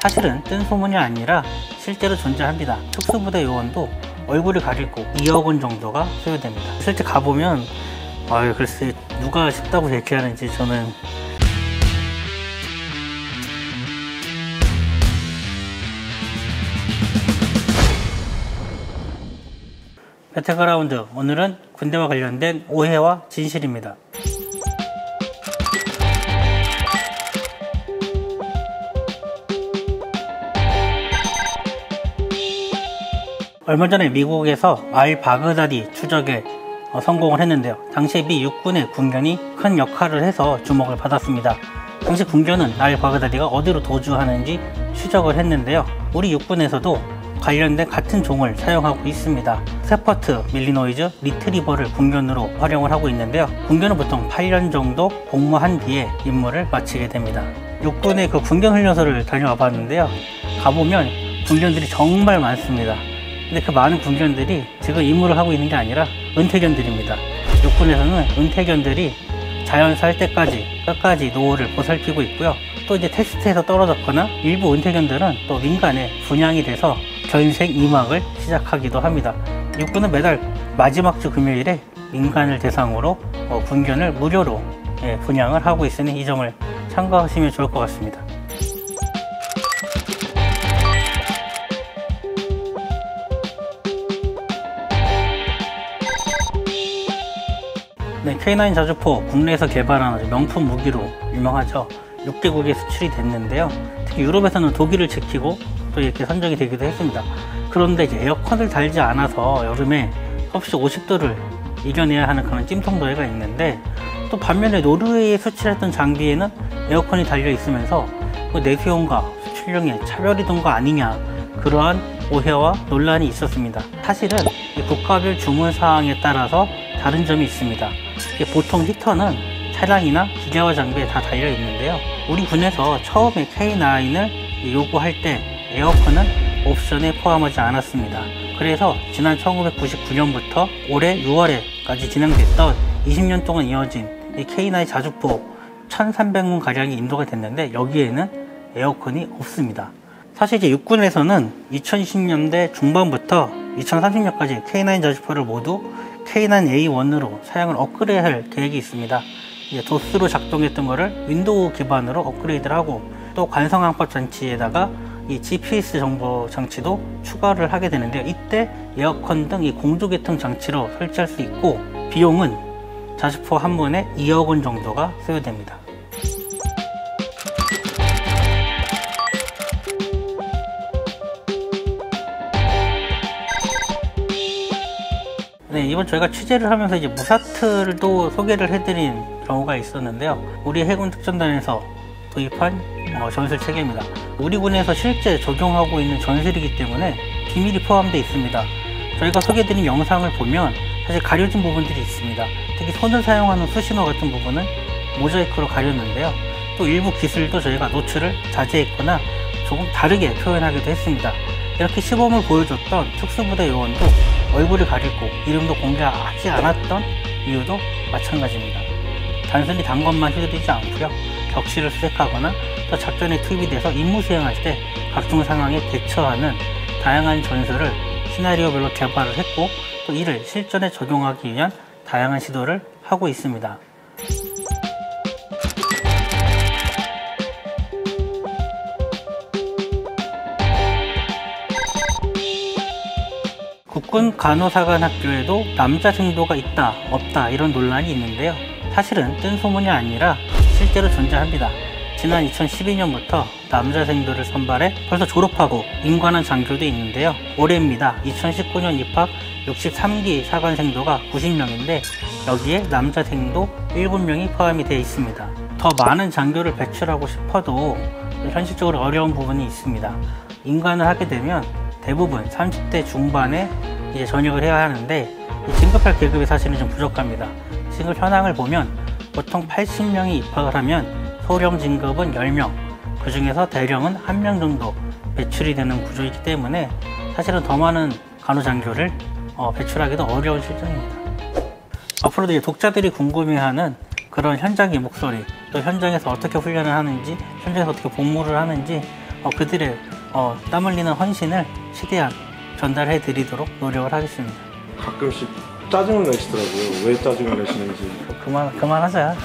사실은 뜬 소문이 아니라 실제로 존재합니다. 특수부대 요원도 얼굴을 가리고 2억 원 정도가 소요됩니다. 실제 가보면 글쎄 누가 쉽다고 얘기하는지 저는. 배틀그라운드, 오늘은 군대와 관련된 오해와 진실입니다. 얼마 전에 미국에서 알 바그다디 추적에 성공을 했는데요. 당시 미 육군의 군견이 큰 역할을 해서 주목을 받았습니다. 당시 군견은 알 바그다디가 어디로 도주하는지 추적을 했는데요. 우리 육군에서도 관련된 같은 종을 사용하고 있습니다. 세퍼트 밀리노이즈 리트리버를 군견으로 활용을 하고 있는데요. 군견은 보통 8년 정도 복무한 뒤에 임무를 마치게 됩니다. 육군의 그 군견 훈련소를 다녀와 봤는데요. 가보면 군견들이 정말 많습니다. 근데 그 많은 군견들이 지금 임무를 하고 있는 게 아니라 은퇴견들입니다. 육군에서는 은퇴견들이 자연 살 때까지 끝까지 노후를 보살피고 있고요. 또 이제 테스트에서 떨어졌거나 일부 은퇴견들은 또 민간에 분양이 돼서 전생 2막을 시작하기도 합니다. 육군은 매달 마지막 주 금요일에 민간을 대상으로 군견을 무료로 분양을 하고 있으니 이 점을 참고하시면 좋을 것 같습니다. K9 자주포, 국내에서 개발한 아주 명품 무기로 유명하죠. 6개국에 수출이 됐는데요. 특히 유럽에서는 독일을 지키고 또 이렇게 선정이 되기도 했습니다. 그런데 이제 에어컨을 달지 않아서 여름에 섭씨 50도를 이겨내야 하는 그런 찜통더위가 있는데, 또 반면에 노르웨이에 수출했던 장비에는 에어컨이 달려 있으면서 그 내수용과 수출용의 차별이던 거 아니냐, 그러한 오해와 논란이 있었습니다. 사실은 국가별 주문 사항에 따라서 다른 점이 있습니다. 보통 히터는 차량이나 기계화 장비에 다 달려 있는데요. 우리 군에서 처음에 K9을 요구할 때 에어컨은 옵션에 포함하지 않았습니다. 그래서 지난 1999년부터 올해 6월에까지 진행됐던 20년 동안 이어진 이 K9 자주포 1300문 가량이 인도가 됐는데 여기에는 에어컨이 없습니다. 사실 이제 육군에서는 2010년대 중반부터 2030년까지 K9 자주포를 모두 K9A1으로 사양을 업그레이드할 계획이 있습니다. 이제 도스로 작동했던 거를 윈도우 기반으로 업그레이드를 하고, 또 관성항법 장치에다가 이 GPS 정보 장치도 추가를 하게 되는데요. 이때 에어컨 등 이 공조계통 장치로 설치할 수 있고, 비용은 자주포 한 문에 2억 원 정도가 소요됩니다. 이번 저희가 취재를 하면서 이제 무사틀도 소개를 해드린 경우가 있었는데요. 우리 해군 특전단에서 도입한 전술 체계입니다. 우리 군에서 실제 적용하고 있는 전술이기 때문에 비밀이 포함되어 있습니다. 저희가 소개해드린 영상을 보면 사실 가려진 부분들이 있습니다. 특히 손을 사용하는 수신호 같은 부분은 모자이크로 가렸는데요. 또 일부 기술도 저희가 노출을 자제했거나 조금 다르게 표현하기도 했습니다. 이렇게 시범을 보여줬던 특수부대 요원도 얼굴을 가리고 이름도 공개하지 않았던 이유도 마찬가지입니다. 단순히 단 것만 휘두르지 않고요. 격식을 수색하거나 또 작전에 투입이 돼서 임무 수행할 때 각종 상황에 대처하는 다양한 전술을 시나리오별로 개발을 했고, 또 이를 실전에 적용하기 위한 다양한 시도를 하고 있습니다. 국군 간호사관학교에도 남자 생도가 있다 없다 이런 논란이 있는데요. 사실은 뜬 소문이 아니라 실제로 존재합니다. 지난 2012년부터 남자 생도를 선발해 벌써 졸업하고 임관한 장교도 있는데요. 올해입니다. 2019년 입학 63기 사관 생도가 90명인데 여기에 남자 생도 7명이 포함이 되어 있습니다. 더 많은 장교를 배출하고 싶어도 현실적으로 어려운 부분이 있습니다. 임관을 하게 되면 대부분 30대 중반에 이제 전역을 해야 하는데, 진급할 계급이 사실은 좀 부족합니다. 진급 현황을 보면 보통 80명이 입학을 하면 소령 진급은 10명, 그 중에서 대령은 1명 정도 배출이 되는 구조이기 때문에 사실은 더 많은 간호장교를 배출하기도 어려운 실정입니다. 앞으로도 이제 독자들이 궁금해하는 그런 현장의 목소리, 또 현장에서 어떻게 훈련을 하는지, 현장에서 어떻게 복무를 하는지 그들의 땀 흘리는 헌신을 최대한 전달해 드리도록 노력을 하겠습니다. 가끔씩 짜증을 내시더라고요. 왜 짜증을 내시는지. 그만하자.